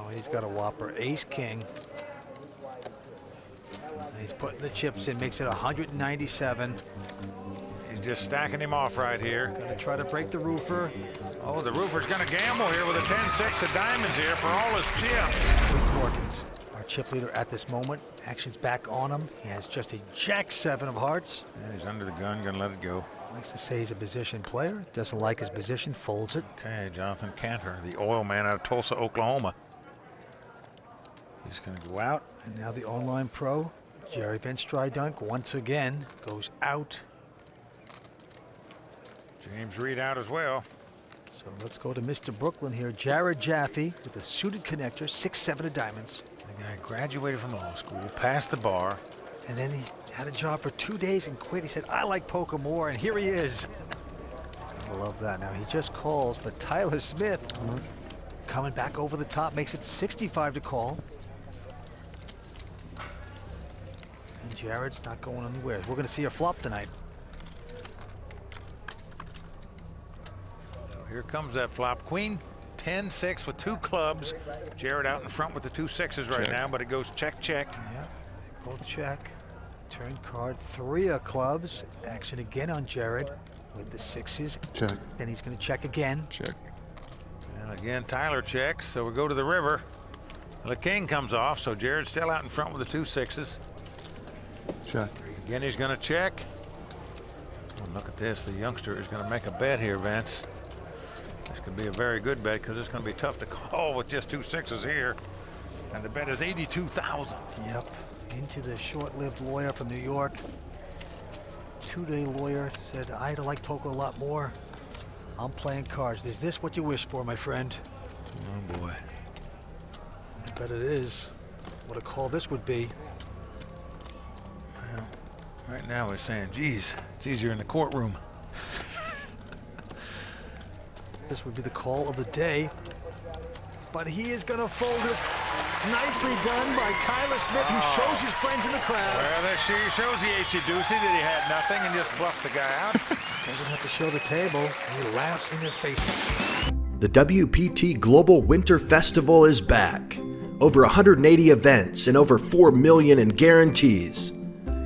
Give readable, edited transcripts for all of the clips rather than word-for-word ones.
Oh, he's got a whopper. Ace King. He's putting the chips in, makes it 197. He's just stacking him off right here. Gonna try to break the roofer. Oh, the roofer's gonna gamble here with a 10-6 of diamonds here for all his chips. Hoyt Corkins, our chip leader at this moment. Action's back on him. He has just a Jack-7 of hearts. And he's under the gun, gonna let it go. Likes to say he's a position player. Doesn't like his position, folds it. Okay, Jonathan Kantor, the oil man out of Tulsa, Oklahoma. He's gonna go out. And now the online pro, Jaffee and Strydonck, once again goes out. James Reed out as well. So let's go to Mr. Brooklyn here. Jared Jaffee with a suited connector, 6-7 of diamonds. The guy graduated from law school, passed the bar. And then he had a job for 2 days and quit. He said, I like poker more, and here he is. I love that. Now he just calls, but Tyler Smith coming back over the top, makes it 65 to call. And Jared's not going anywhere. We're going to see a flop tonight. Here comes that flop. Queen 10-6 with 2 clubs. Jared out in front with the 2 6s right now, but it goes check, check. Yeah, they both check. Turn card, 3 of clubs. Action again on Jared with the 6s. Check. Then he's going to check again. Check. And again, Tyler checks, so we go to the river. The king comes off, so Jared's still out in front with the 2 6s. Check. Again, he's going to check. Oh, look at this. The youngster is going to make a bet here, Vince. This could be a very good bet because it's going to be tough to call with just 2 6s here. And the bet is 82,000. Yep. Into the short-lived lawyer from New York. 2-day lawyer said, I like poker a lot more. I'm playing cards. Is this what you wish for, my friend? Oh, boy. I bet it is. What a call this would be. Well, right now we're saying, geez, it's easier in the courtroom. This would be the call of the day. But he is going to fold it. Nicely done by Tyler Smith, who shows his friends in the crowd. Well, this shows the acey-deucey that he had nothing and just bluffed the guy out. Doesn't have to show the table. He laughs in their faces. The WPT Global Winter Festival is back. Over 180 events and over 4 million in guarantees.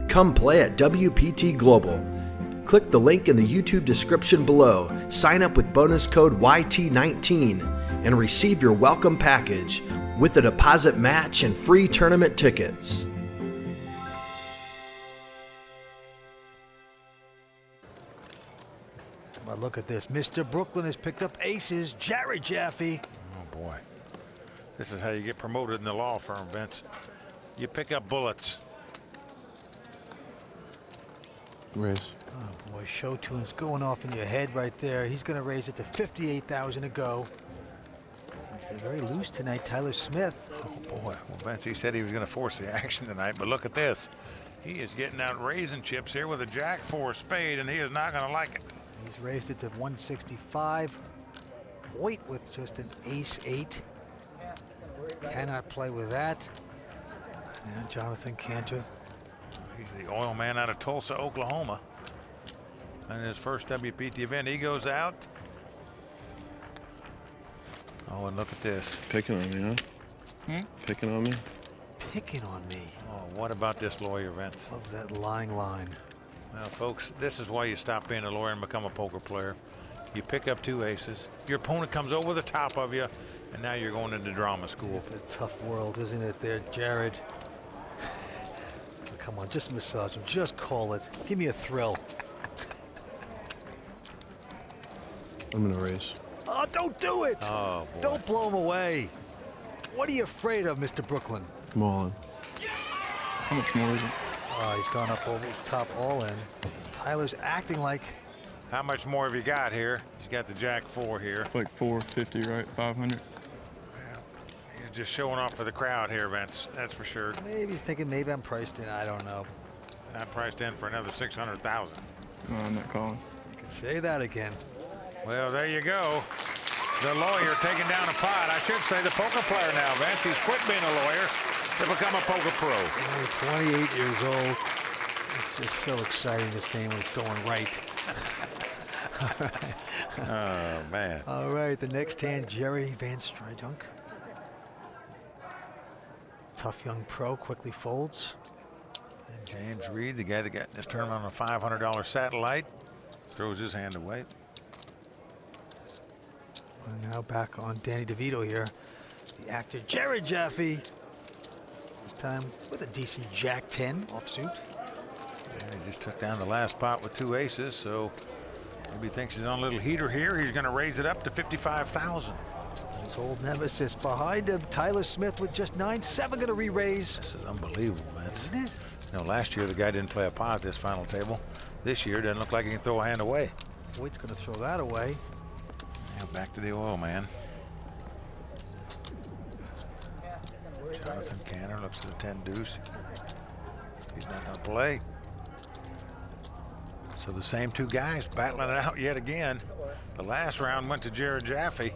Come play at WPT Global. Click the link in the YouTube description below, sign up with bonus code YT19, and receive your welcome package with a deposit match and free tournament tickets. But look at this. Mr. Brooklyn has picked up aces. Jared Jaffee. Oh, boy. This is how you get promoted in the law firm, Vince. You pick up bullets. Raise. Oh boy, show tune's going off in your head right there. He's going to raise it to 58,000 to go. They're very loose tonight, Tyler Smith. Oh boy, well, Vince, he said he was going to force the action tonight, but look at this. He is getting out raising chips here with a Jack-4 spade, and he is not going to like it. He's raised it to 165. Hoyt with just an ace-8. Cannot play with that. And Jonathan Kantor. He's the oil man out of Tulsa, Oklahoma. And his first WPT event, he goes out. Oh, and look at this. Picking on me, huh? Picking on me? Picking on me. Oh, what about this lawyer, Vince? Love that lying line. Well, folks, this is why you stop being a lawyer and become a poker player. You pick up 2 aces. Your opponent comes over the top of you, and now you're going into drama school. It's a tough world, isn't it there, Jared? Come on, just massage him. Just call it. Give me a thrill. I'm gonna raise. Oh, don't do it! Oh, boy. Don't blow him away. What are you afraid of, Mr. Brooklyn? I'm all in. How much more is it? Oh, he's gone up over the top all in. Tyler's acting like... How much more have you got here? He's got the Jack-4 here. It's like 450, right? 500. Well, he's just showing off for the crowd here, Vince. That's for sure. Maybe he's thinking maybe I'm priced in. I don't know. I'm priced in for another 600,000. No, I'm not calling. You can say that again. Well, there you go. The lawyer taking down a pot. I should say the poker player now, Vince. He's quit being a lawyer to become a poker pro. Oh, 28 years old. It's just so exciting, this game, when it's going right. All right. Oh, man. All right, the next hand, Jerry Van Strydonck. tough young pro quickly folds. And James Reed, the guy that got in this tournament on a $500 satellite, throws his hand away. And now back on Danny DeVito here. The actor Jared Jaffee. This time with a decent Jack 10 offsuit. Yeah, he just took down the last pot with 2 aces, so maybe he thinks he's on a little heater here. He's going to raise it up to 55,000. His old nemesis behind him, Tyler Smith with just 9-7 going to re-raise. This is unbelievable, Vince. Isn't it? You know, last year the guy didn't play a pot at this final table. This year doesn't look like he can throw a hand away. Hoyt's going to throw that away. Now back to the oil man. Jonathan Kantor looks at the 10 deuce. He's not going to play. So the same 2 guys battling it out yet again. The last round went to Jared Jaffee.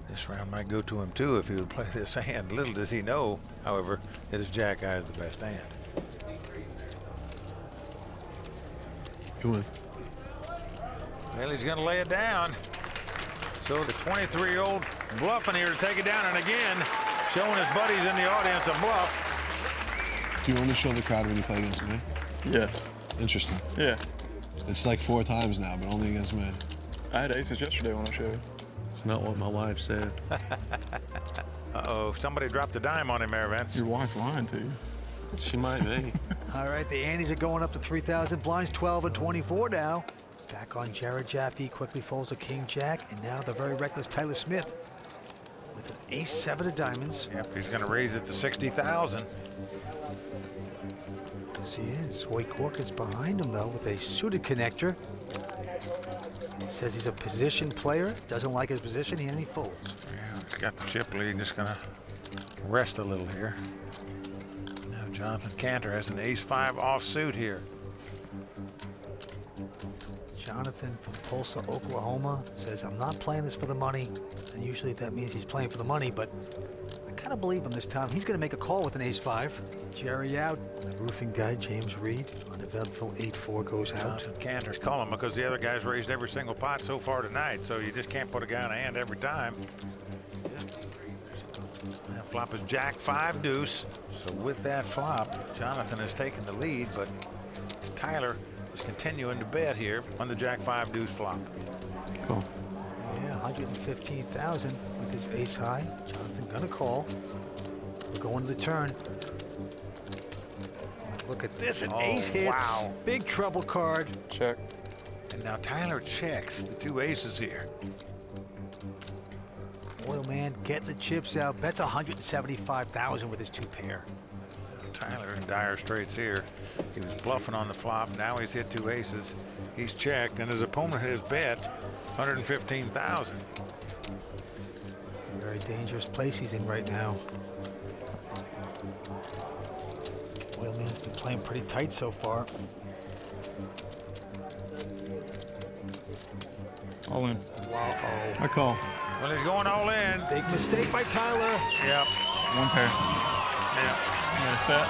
This round might go to him too if he would play this hand. Little does he know, however, that his jack eye is the best hand. You win. Well, he's going to lay it down. So the 23-year-old bluffing here to take it down, and again, showing his buddies in the audience a bluff. Do you only show the crowd when you play against me? Yes. Interesting. Yeah. It's like 4 times now, but only against me. I had aces yesterday when I showed. It's not what my wife said. Uh-oh, somebody dropped a dime on him there, Vince. Your wife's lying to you. She might be. All right, the antes are going up to 3,000 blinds, 12 and 24 now. Back on Jared Jaffee, quickly folds a king jack, and now the very reckless Tyler Smith with an ace-7 of diamonds. Yep, he's going to raise it to 60,000. Yes, he is. Hoyt Corkins behind him, though, with a suited connector. Says he's a position player, doesn't like his position, and he folds. Yeah, he's got the chip lead, just going to rest a little here. Now Jonathan Kantor has an ace-5 offsuit here. Jonathan from Tulsa, Oklahoma says, I'm not playing this for the money. And usually that means he's playing for the money, but I kind of believe him this time. He's going to make a call with an ace-5. Jerry out. The roofing guy, James Reed, uneventful 8-4 goes out. Jonathan Kantor's calling because the other guy's raised every single pot so far tonight, so you just can't put a guy in a hand every time. That flop is jack 5 deuce. So with that flop, Jonathan has taken the lead, but Tyler is continuing to bet here on the jack 5 deuce flop. Cool. Yeah, 115,000 with his ace high. Jonathan gonna call. We're going to the turn. Look at this, an ace hits. Wow. Big trouble card. Check. And now Tyler checks the 2 aces here. Oil man getting the chips out. Bets 175,000 with his 2 pair. Tyler in dire straits here. He was bluffing on the flop. Now he's hit 2 aces. He's checked, and his opponent has bet 115,000. Very dangerous place he's in right now. Oil man's been playing pretty tight so far. All in. Wow. I call. Well, he's going all in. Big mistake by Tyler. Yep. 1 pair. Yep. You got a set?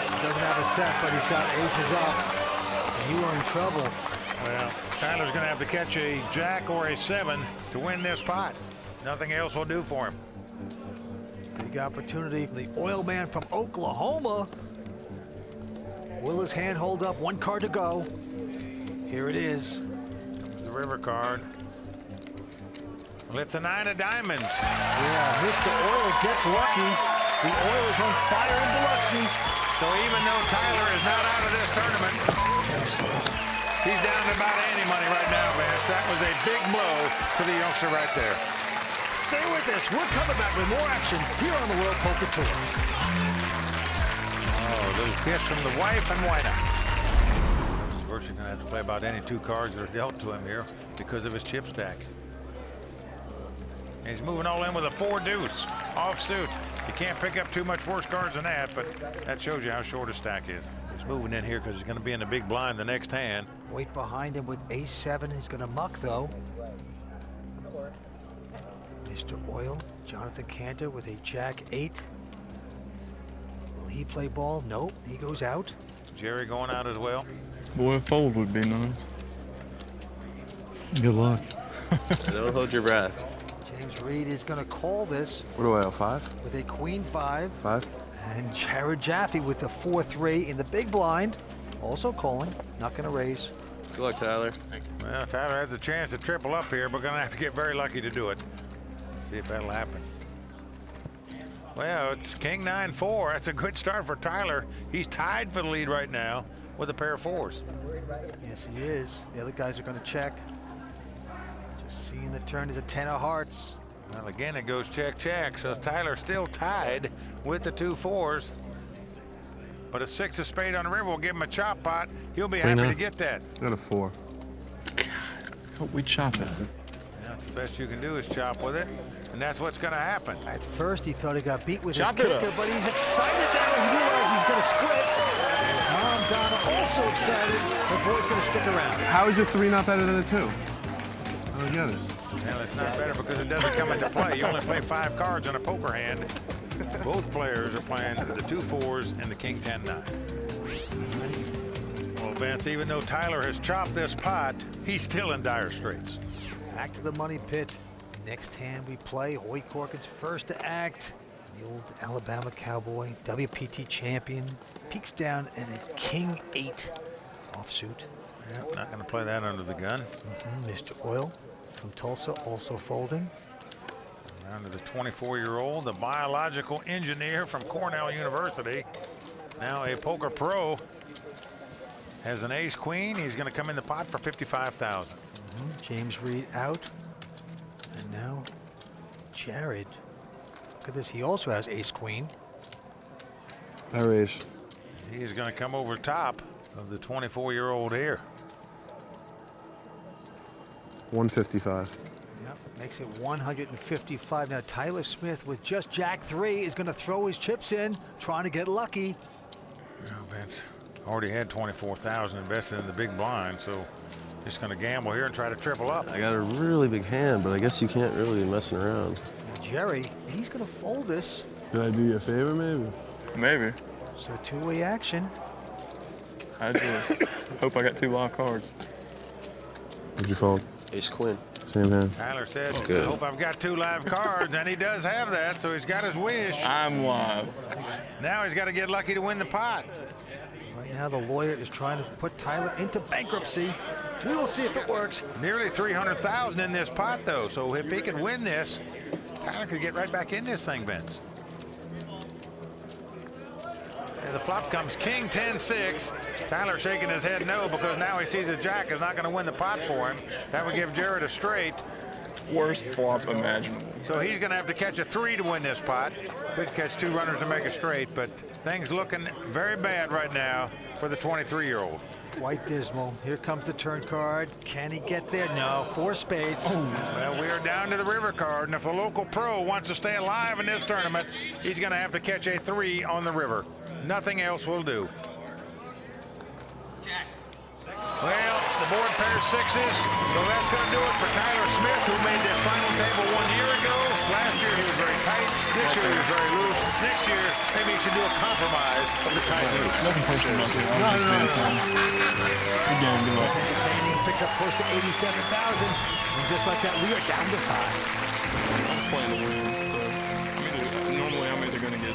He doesn't have a set, but he's got aces up. And you are in trouble. Well, Tyler's going to have to catch a jack or a 7 to win this pot. Nothing else will do for him. Big opportunity for the oil man from Oklahoma. Will his hand hold up? 1 card to go. Here it is. There's the river card. Well, it's a 9 of diamonds. Yeah, Mr. Oil gets lucky. The oil is on fire in Biloxi. So even though Tyler is not out of this tournament, he's down to about ante money right now, Vance. That was a big blow to the youngster right there. Stay with us. We're coming back with more action here on the World Poker Tour. Oh, a little kiss from the wife and Whiteout. He's virtually going to have to play about any 2 cards that are dealt to him here because of his chip stack. And he's moving all in with a 4 deuce offsuit. You can't pick up too much worse cards than that, but that shows you how short his stack is. He's moving in here because he's going to be in the big blind the next hand. Hoyt behind him with ace-7. He's going to muck, though. Mr. Oil, Jonathan Kantor with a jack 8. Will he play ball? Nope, he goes out. Jerry going out as well. Boy, a fold would be nice. Good luck. Don't hold your breath. James Reed is going to call this What do I have, 5? with a queen 5. 5? And Jared Jaffee with the 4-3 in the big blind. Also calling, not going to raise. Good luck, Tyler. Well, Tyler has a chance to triple up here, but gonna have to get very lucky to do it. Let's see if that'll happen. Well, it's King 9-4. That's a good start for Tyler. He's tied for the lead right now with a pair of 4s. Yes, he is. The other guys are going to check. Just seeing the turn is a 10 of hearts. Well, again, it goes check, check. So Tyler's still tied with the 2 4s. But a 6 of spade on the river will give him a chop pot. He'll be happy to get that. I got a 4. Hope we chop it. That's the best you can do is chop with it. And that's what's going to happen. At first, he thought he got beat with Chop his it up. kicker, but he's excited now. He realizes he's going to split. His mom, Donna, also excited. The boy's going to stick around. How is a 3 not better than a 2? I don't get it. Well, it's not better because it doesn't come into play. You only play 5 cards in a poker hand. Both players are playing the 2 4s and the King 10-9. Well, Vince, even though Tyler has chopped this pot, he's still in dire straits. Back to the money pit. Next hand we play, Hoyt Corkins first to act. The old Alabama Cowboy, WPT champion, peeks down at a King 8 offsuit. Yep, not going to play that under the gun. Mr. Oil from Tulsa also folding. Down to the 24-year-old, the biological engineer from Cornell University. Now a poker pro. Has an ace queen. He's going to come in the pot for $55,000. James Reed out. And now Jared. Look at this. He also has ace queen. I raise. He is going to come over top of the 24-year-old here. 155. Yep, makes it 155. Now Tyler Smith with just Jack 3 is going to throw his chips in, trying to get lucky. Well, Vince already had $24,000 invested in the big blind, so just going to gamble here and try to triple up. I got a really big hand, but I guess you can't really be messing around. Now Jerry, he's going to fold this. Did I do you a favor, maybe? Maybe. So two-way action. I just hope I got 2 live cards. What'd you fold? Ace Queen. Same hand. Tyler said, Good. I hope I've got 2 live cards, and he does have that, so he's got his wish. I'm live. Now he's got to get lucky to win the pot. Right now the lawyer is trying to put Tyler into bankruptcy. We will see if it works. Nearly $300,000 in this pot, though, so if he could win this, Tyler could get right back in this thing, Vince. And the flop comes King 10-6. Tyler shaking his head no because now he sees a jack is not going to win the pot for him. That would give Jared a straight. Worst flop imaginable. So he's going to have to catch a 3 to win this pot. Could catch 2 runners to make a straight, but things looking very bad right now for the 23-year-old. Quite dismal. Here comes the turn card. Can he get there? No. 4 spades. Well, we are down to the river card, and if a local pro wants to stay alive in this tournament, he's going to have to catch a 3 on the river. Nothing else will do. Well, the board pairs 6s, so that's going to do it for Tyler Smith, who made this final table 1 year ago. Last year he was very tight. This year he was very loose. Next year, maybe he should do a compromise of the tight loose. Nothing personal about that. I was just being fun. Good game, good luck. Entertaining, picks up close to 87,000. And just like that, we are down to 5. I'm playing to win, so normally I'm either going to get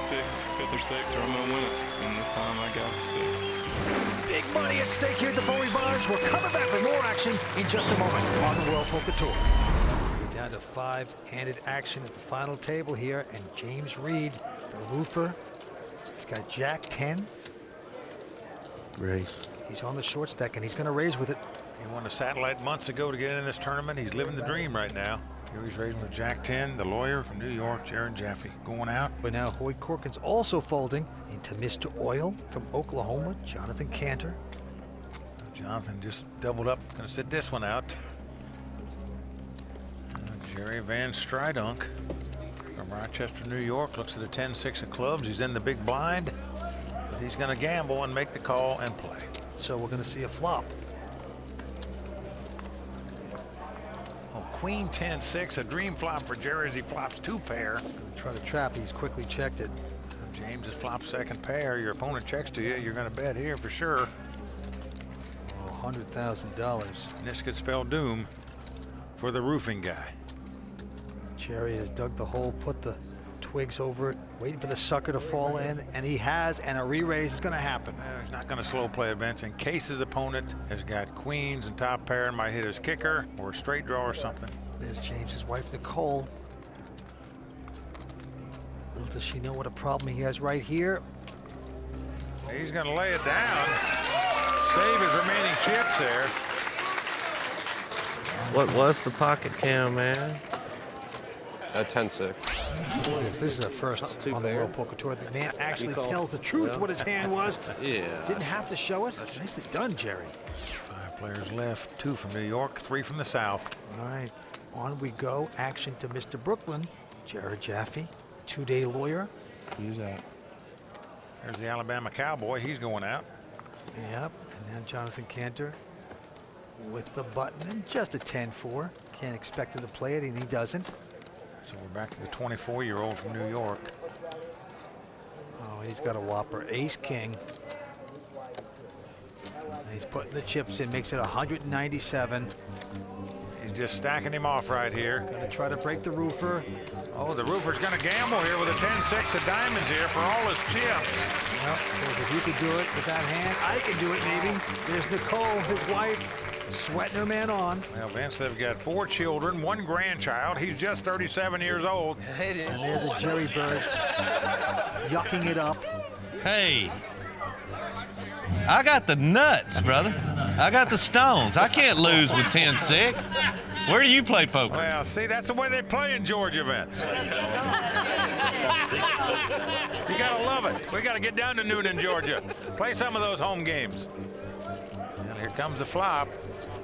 5th or 6th, or I'm going to win it. And this time I got 6th. Big money at stake here at the Bowie Barge. We're coming back with more action in just a moment on the World Poker Tour. We're down to 5-handed action at the final table here, and James Reed, the roofer, he's got Jack 10. Raise. He's on the short stack, and he's going to raise with it. He won a satellite months ago to get in this tournament. He's living the dream right now. Here he's raising with Jack 10, the lawyer from New York, Jared Jaffee, going out. But now Hoyt Corkins also folding into Mr. Oil from Oklahoma, Jonathan Kantor. Jonathan just doubled up, going to sit this one out. Jerry Van Strydonck from Rochester, New York, looks at a 10-6 of clubs. He's in the big blind, but he's going to gamble and make the call and play. So we're going to see a flop. Queen 10-6, a dream flop for Jerry as he flops 2 pair. Try to trap, he's quickly checked it. James has flopped 2nd pair. Your opponent checks to you. You're going to bet here for sure. $100,000. And this could spell doom for the roofing guy. Jerry has dug the hole, put the twigs over it, waiting for the sucker to fall in, and he has, and a re-raise is going to happen. He's not going to slow play it, Vince, in case his opponent has got queens and top pair and might hit his kicker or a straight draw or something. There's James's wife, Nicole. Little does she know what a problem he has right here. He's going to lay it down, save his remaining chips there. What was the pocket cam, man? 10-6. This is a first on the World Poker Tour. The man actually tells the truth what his hand was. Yeah. Didn't have to show it. Nicely done, Jerry. 5 players left, 2 from New York, 3 from the South. All right, on we go. Action to Mr. Brooklyn. Jared Jaffee, 2-day lawyer. He's out. There's the Alabama Cowboy. He's going out. Yep, and now Jonathan Kantor with the button and just a 10-4. Can't expect him to play it, and he doesn't. So we're back to the 24-year-old from New York. Oh, he's got a whopper. Ace-King. He's putting the chips in, makes it 197. He's just stacking him off right here. Gonna try to break the roofer. Oh, the roofer's going to gamble here with a 10-6 of diamonds here for all his chips. Well, says if you could do it with that hand, I can do it maybe. There's Nicole, his wife, sweating her man on. Well, Vince, they've got 4 children, 1 grandchild. He's just 37 years old. And they're the Jerry Birds, yucking it up. Hey, I got the nuts, brother. I got the stones. I can't lose with 10-6. Where do you play poker? Well, see, that's the way they play in Georgia, Vince. You got to love it. We got to get down to Noonan, Georgia. Play some of those home games. And here comes the flop.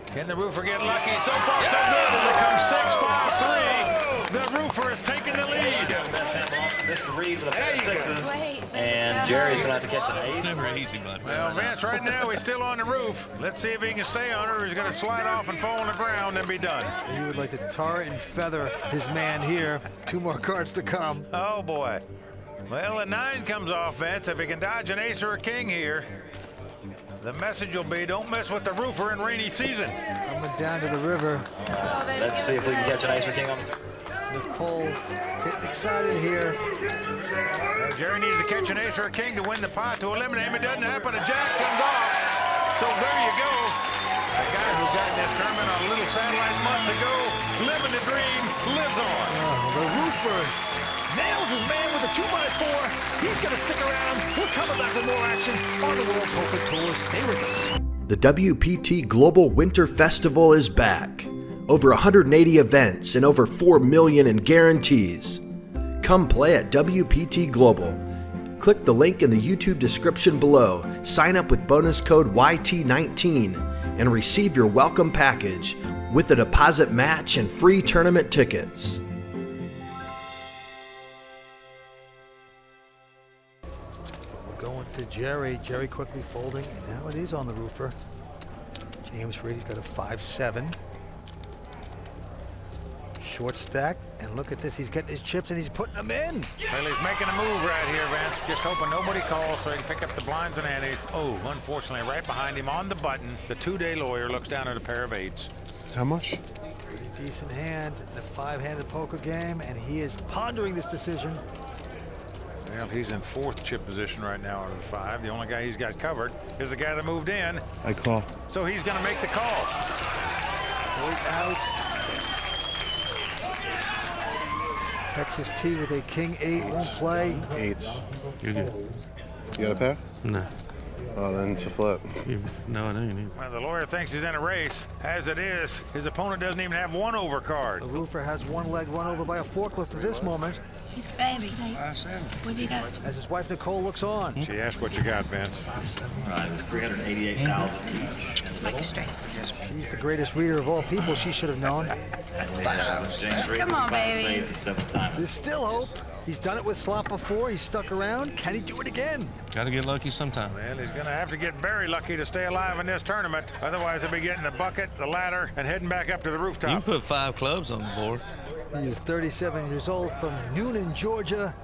Can the roofer get lucky? So far, so good. As it comes 6-5-3. The roofer is taking the lead. Mr. Reed with a pair of 6s, and Jerry's going to have to catch an ace. It's never easy, bud. Well, Vince, right now he's still on the roof. Let's see if he can stay on it, or he's going to slide off and fall on the ground and be done. He would like to tar and feather his man here. 2 more cards to come. Oh, boy. Well, a 9 comes off, Vince. If he can dodge an ace or a king here, the message will be, don't mess with the roofer in rainy season. Coming down to the river. Let's see if we can catch an ace or king on the Nicole getting excited here. Well, Jerry needs to catch an ace or a king to win the pot to eliminate him. It doesn't happen. A jack comes off. So there you go. The guy who got in this tournament on a little satellite months ago, living the dream, lives on. Oh, the roofer nails his man with a 2x4. He's going to stick around. We're coming back with more action on the World Poker Tour. Stay with us. The WPT Global Winter Festival is back. Over 180 events and over 4 million in guarantees. Come play at WPT Global. Click the link in the YouTube description below, sign up with bonus code YT19, and receive your welcome package with a deposit match and free tournament tickets. We're going to Jerry. Jerry quickly folding, and now it is on the roofer. James Reed, he's got a 5-7. Short stack, and look at this. He's getting his chips, and he's putting them in. Well, he's making a move right here, Vince. Just hoping nobody calls so he can pick up the blinds and antes. Oh, unfortunately, right behind him on the button, the 2-day lawyer looks down at a pair of 8s. How much? Pretty decent hand in a 5-handed poker game, and he is pondering this decision. Well, he's in 4th chip position right now out of the 5. The only guy he's got covered is the guy that moved in. I call. So he's going to make the call. Hoyt out. Texas T with a king 8 won't play. 8s. You're good. You got a pair? No. Oh, then it's a flip. No, I don't need. Well, the lawyer thinks he's in a race. As it is, his opponent doesn't even have 1 over card. The roofer has one leg run over by a forklift at this moment. He's a baby. What have you got? As his wife Nicole looks on. She asked what you got, Vince. It was 388,000 each. Let's make it straight. She's the greatest reader of all people. She should have known. Come on, baby. There's still hope. He's done it with slot before. He's stuck around. Can he do it again? Gotta get lucky sometime. Well, he's going to have to get very lucky to stay alive in this tournament. Otherwise, he'll be getting the bucket, the ladder, and heading back up to the You rooftop. can put 5 clubs on the board. He is 37 years old from Noonan, Georgia.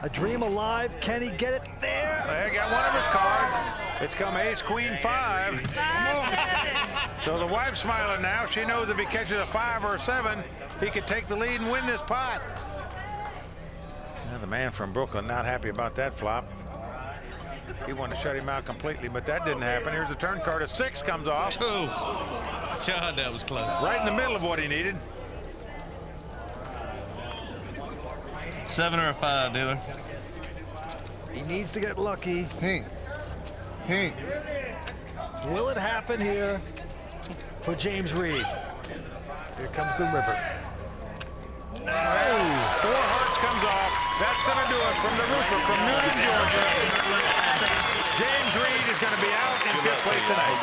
A dream alive. Can he get it there? Well, he got one of his cards. It's come ace, queen, 5. 5-7. So the wife's smiling now. She knows if he catches a 5 or a 7, he could take the lead and win this pot. Now the man from Brooklyn not happy about that flop. He wanted to shut him out completely, but that didn't happen. Here's the turn card. A 6 comes off. God, that was close. Right in the middle of what he needed. 7 or a 5, dealer. He needs to get lucky. Hey. Will it happen here for James Reed? Here comes the river. Oh, 4 hearts comes off. That's going to do it from the roofer from Newton, Georgia. James Reed is going to be out in 5th place tonight.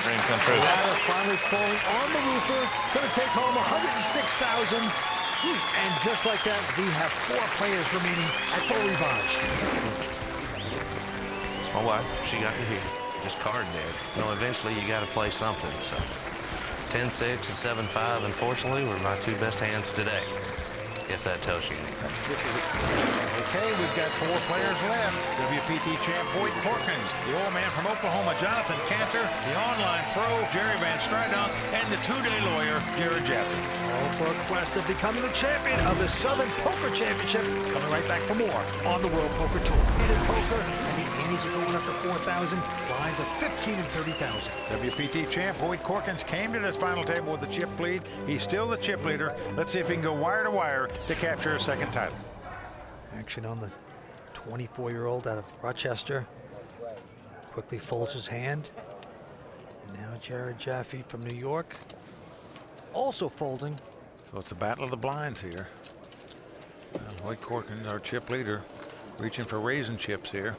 Dream come true. Ladder finally falling on the roofer. Going to take home $106,000. And just like that, we have 4 players remaining at full revanche. It's my wife. She got me here. Just card dead. You know, eventually you got to play something. So 10-6 and 7-5, unfortunately, were my 2 best hands today. If that tells you anything. Okay, we've got 4 players left. WPT champ Hoyt Corkins, the old man from Oklahoma, Jonathan Kantor, the online pro, Jerry Van Strydonck, and the 2-day lawyer, Jared Jaffee. All for a quest of becoming the champion of the Southern Poker Championship. Coming right back for more on the World Poker Tour. In poker, and the antes are going up to 4,000. Lines of 15 and 30,000. WPT champ Hoyt Corkins came to this final table with the chip lead. He's still the chip leader. Let's see if he can go wire to wire to capture a 2nd title. Action on the 24-year-old out of Rochester. Quickly folds his hand. And now Jared Jaffee from New York. Also folding. So it's a battle of the blinds here. Hoyt Corkins, our chip leader, reaching for raising chips here.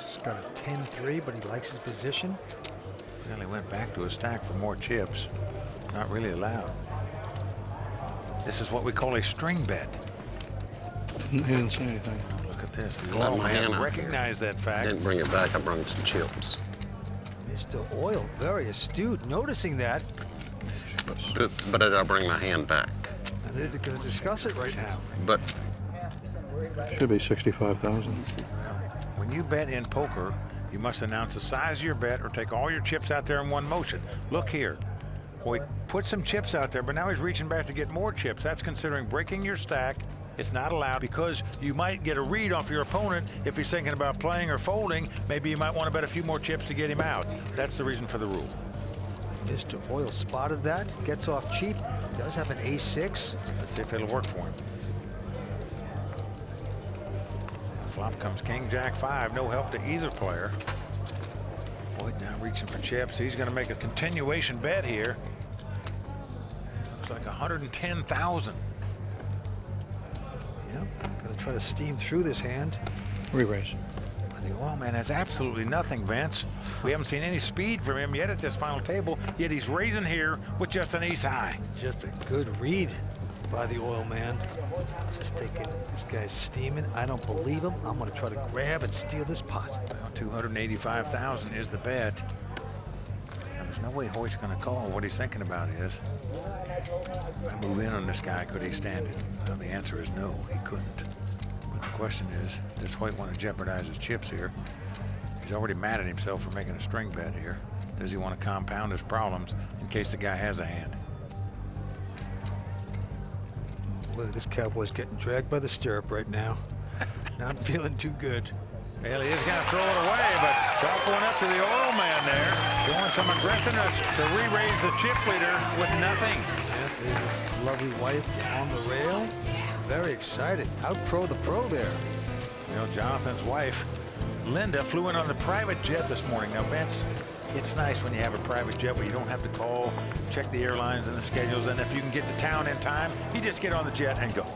He's got a 10-3, but he likes his position. Well, he went back to his stack for more chips. Not really allowed. This is what we call a string bet. He didn't say anything. Look at this. The oil man recognized that fact. Didn't bring it back. I brought some chips. Mr. Oil, very astute, noticing that. But I did bring my hand back. And they're going to discuss it right now. But Should be 65,000. When you bet in poker, you must announce the size of your bet or take all your chips out there in one motion. Look here. Hoyt put some chips out there, but now he's reaching back to get more chips. That's considering breaking your stack. It's not allowed because you might get a read off your opponent if he's thinking about playing or folding. Maybe you might want to bet a few more chips to get him out. That's the reason for the rule. Mr. Oil spotted that, gets off cheap, does have an ace-6. Let's see if it'll work for him. Flop comes King Jack 5, no help to either player. Hoyt now reaching for chips. He's going to make a continuation bet here. Looks like 110,000. Yep, going to try to steam through this hand. Re-raise. The oil man has absolutely nothing, Vince. We haven't seen any speed from him yet at this final table, yet he's raising here with just an ace high. Just a good read by the oil man. Just thinking this guy's steaming. I don't believe him. I'm going to try to grab and steal this pot. Well, 285,000 is the bet. Now, there's no way Hoyt's going to call. What he's thinking about is, if I move in on this guy, could he stand it? Well, the answer is no, he couldn't. But the question is, does Hoyt want to jeopardize his chips here? He's already mad at himself for making a string bet here. Does he want to compound his problems in case the guy has a hand? Boy, this cowboy's getting dragged by the stirrup right now. Not feeling too good. Well, he is going to throw it away, but chalk one up to the oil man there. Showing some aggressiveness to re-raise the chip leader with nothing. Yeah, there's his lovely wife on the rail. Very excited. Out pro the pro there. You know, Jonathan's wife, Linda, flew in on the private jet this morning. Now, Vince, it's nice when you have a private jet where you don't have to call, check the airlines and the schedules, and if you can get to town in time, you just get on the jet and go.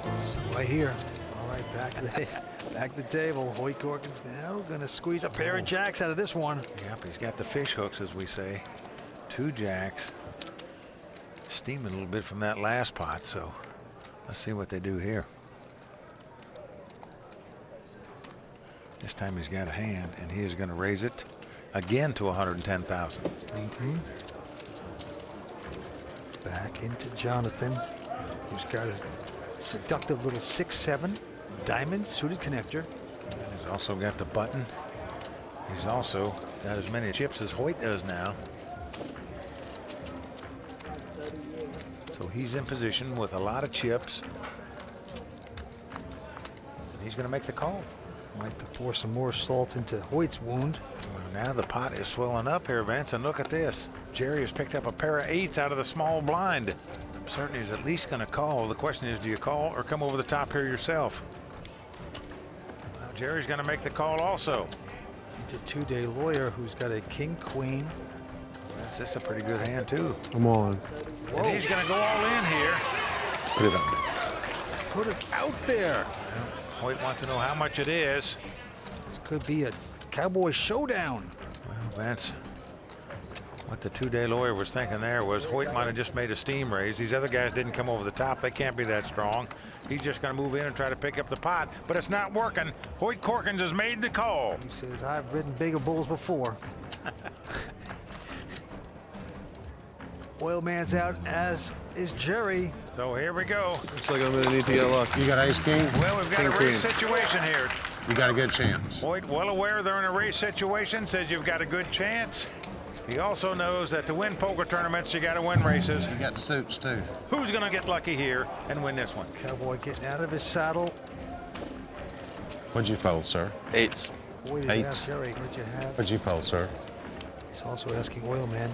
Right here. All right, back to the table. Hoyt Corkins now going to squeeze a pair of jacks out of this one. Yep, he's got the fish hooks, as we say. 2 jacks. Steaming a little bit from that last pot, so let's see what they do here. This time he's got a hand, and he is going to raise it again to 110,000. Back into Jonathan, who's got a seductive little 6-7 diamond suited connector. And he's also got the button He's also got as many chips as Hoyt does now. So he's in position with a lot of chips. He's going to make the call. Might pour some more salt into Hoyt's wound. Well, now the pot is swelling up here, Vince, and look at this. Jerry has picked up a pair of 8s out of the small blind. I'm certain he's at least going to call. The question is, do you call or come over the top here yourself? Well, Jerry's going to make the call also. Into two-day lawyer who's got a king queen. That's a pretty good hand too. I'm on. And he's going to go all in here. Put it on. Put it out there. Hoyt wants to know how much it is. This could be a cowboy showdown. Well, Vince, what the two-day lawyer was thinking there was Hoyt might have just made a steam raise. These other guys didn't come over the top. They can't be that strong. He's just going to move in and try to pick up the pot, but it's not working. Hoyt Corkins has made the call. He says, I've ridden bigger bulls before. Oil man's out, as is Jerry. So here we go. Looks like I'm gonna need to get lucky. You got ace king? Well, we've got King a race queen. situation here. You got a good chance. Hoyt, well aware they're in a race situation, says you've got a good chance. He also knows that to win poker tournaments, you got to win races. You got the suits too. Who's going to get lucky here and win this one? Cowboy getting out of his saddle. What'd you fold, sir? 8s. Boy, did you have, Jerry, what'd you have? What'd you fold, sir? He's also asking Oil Man.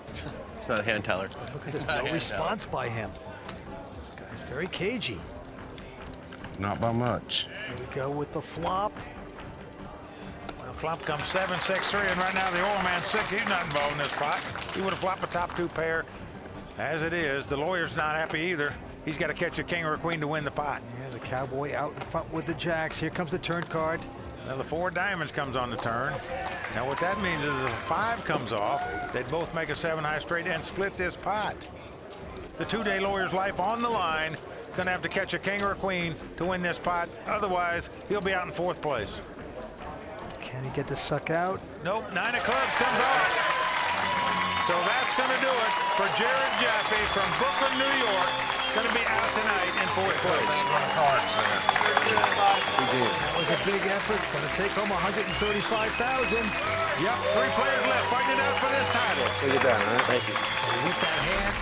It's not a hand teller. Look at this, no response by him. This guy's very cagey. Not by much. Here we go with the flop. Well, flop comes 7, 6, 3, and right now the oil man's sick. He's not involved in this pot. He would have flopped a top 2 pair. As it is, the lawyer's not happy either. He's got to catch a king or a queen to win the pot. Yeah, the cowboy out in front with the jacks. Here comes the turn card. Now the 4 diamonds comes on the turn. Now what that means is if a 5 comes off, they'd both make a 7 high straight and split this pot. The two-day lawyer's life on the line. Gonna have to catch a king or a queen to win this pot. Otherwise, he'll be out in 4th place. Can he get the suck out? Nope, 9 of clubs comes off. So that's gonna do it for Jared Jaffee from Brooklyn, New York. Gonna be out tonight in 4th place. That was a big effort. Gonna take home $135,000. Yep, 3 players left fighting it out for this title. Look at that, huh? Thank you. With that hand,